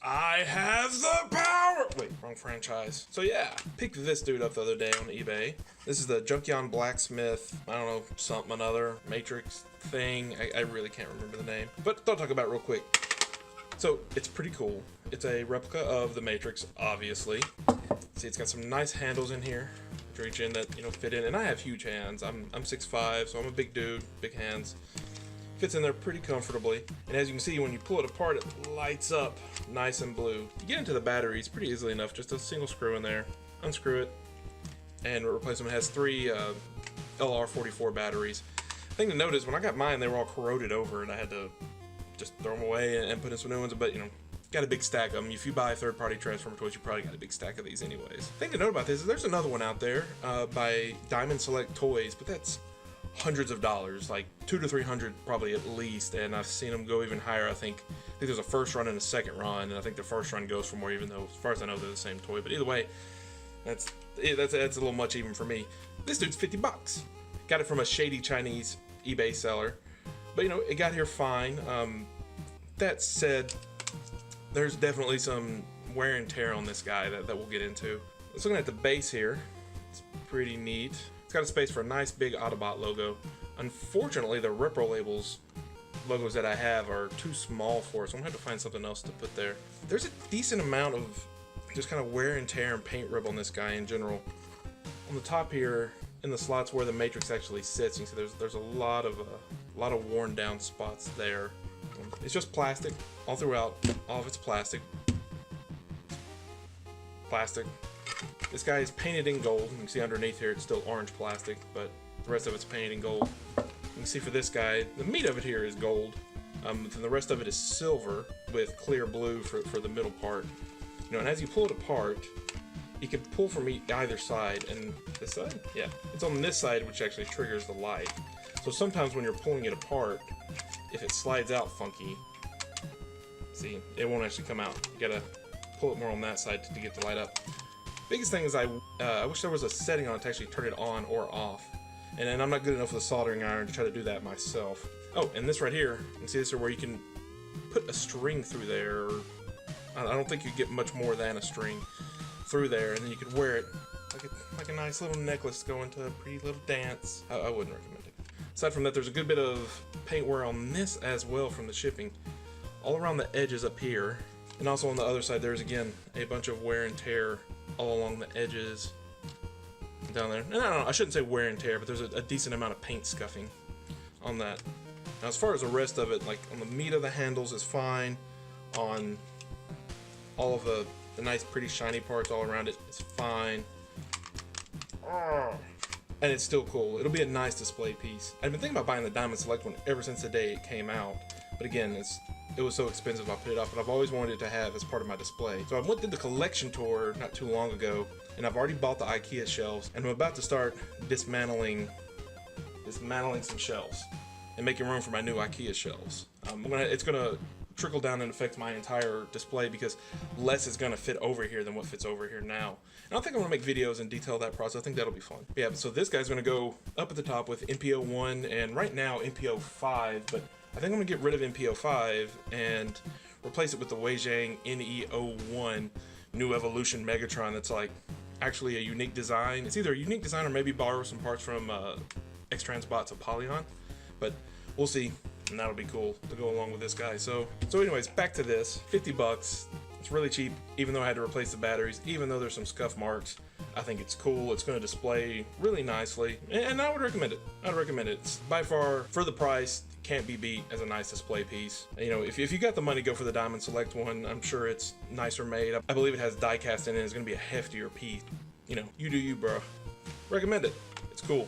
I have the power! Wait, wrong franchise. So yeah, picked this dude up the other day on eBay. This is the Junkion Blacksmith, I don't know, something another, Matrix thing. I really can't remember the name. But thought I'd talk about it real quick. So, it's pretty cool. It's a replica of the Matrix, obviously. See, it's got some nice handles in here to reach in that, fit in. And I have huge hands. I'm 6'5", so I'm a big dude, big hands. Fits in there pretty comfortably, and as you can see, when you pull it apart, it lights up nice and blue. You get into the batteries pretty easily enough, just a single screw in there, unscrew it, and replace them. It has 3 LR44 batteries. The thing to note is when I got mine, they were all corroded over, and I had to just throw them away and put in some new ones, but got a big stack of them. If you buy third-party Transformer toys, you probably got a big stack of these anyways. The thing to note about this is there's another one out there by Diamond Select Toys, but that's hundreds of dollars, like $200 to $300 probably at least, and I've seen them go even higher. I think there's a first run and a second run, and I think the first run goes for more, even though as far as I know they're the same toy. But either way, that's a little much even for me. This dude's 50 bucks. Got it from a shady Chinese eBay seller, but it got here fine. That said, there's definitely some wear and tear on this guy that we'll get into. Let's look at the base here. It's pretty neat. It's got a space for a nice big Autobot logo. Unfortunately, the Repro Labels logos that I have are too small for it, so I'm gonna have to find something else to put there. There's a decent amount of just kind of wear and tear and paint rib on this guy in general. On the top here, in the slots where the Matrix actually sits, you can see there's a lot of worn down spots there. It's just plastic all throughout. All of it's plastic. Plastic. This guy is painted in gold. You can see underneath here it's still orange plastic, but the rest of it's painted in gold. You can see for this guy, the meat of it here is gold, and the rest of it is silver with clear blue for the middle part. And as you pull it apart, you can pull from either side, and this side? Yeah. It's on this side which actually triggers the light. So sometimes when you're pulling it apart, if it slides out funky, see, it won't actually come out. You gotta pull it more on that side to get the light up. Biggest thing is I wish there was a setting on it to actually turn it on or off, and I'm not good enough with a soldering iron to try to do that myself. Oh, and this right here, you can see this is where you can put a string through there. I don't think you get much more than a string through there, and then you could wear it like a nice little necklace to go into a pretty little dance. I wouldn't recommend it. Aside from that, there's a good bit of paint wear on this as well from the shipping, all around the edges up here, and also on the other side there's again a bunch of wear and tear all along the edges down there. And I shouldn't say wear and tear, but there's a decent amount of paint scuffing on that. Now as far as the rest of it, like on the meat of the handles is fine, on all of the nice pretty shiny parts all around it is fine. And it's still cool. It'll be a nice display piece. I've been thinking about buying the Diamond Select one ever since the day it came out, but again, it was so expensive I put it off, but I've always wanted it to have as part of my display. So I went to the collection tour not too long ago, and I've already bought the IKEA shelves, and I'm about to start dismantling some shelves and making room for my new IKEA shelves. It's gonna trickle down and affect my entire display because less is gonna fit over here than what fits over here now. And I think I'm gonna make videos and detail that process. I think that'll be fun. Yeah, so this guy's gonna go up at the top with MPO1 and right now MPO5, but I think I'm gonna get rid of MPO5 and replace it with the Weijang NE01 New Evolution Megatron. That's like actually a unique design. It's either a unique design or maybe borrow some parts from X-Transbot's Apollyon, but we'll see. And that'll be cool to go along with this guy. So anyways, back to this. 50 bucks. It's really cheap, even though I had to replace the batteries, even though there's some scuff marks. I think it's cool. It's going to display really nicely, and I would recommend it. I'd recommend it. It's by far, for the price, can't be beat as a nice display piece. If you got the money, go for the Diamond Select one. I'm sure it's nicer made. I believe it has die cast in it. It's going to be a heftier piece. You do you, bro. Recommend it. It's cool.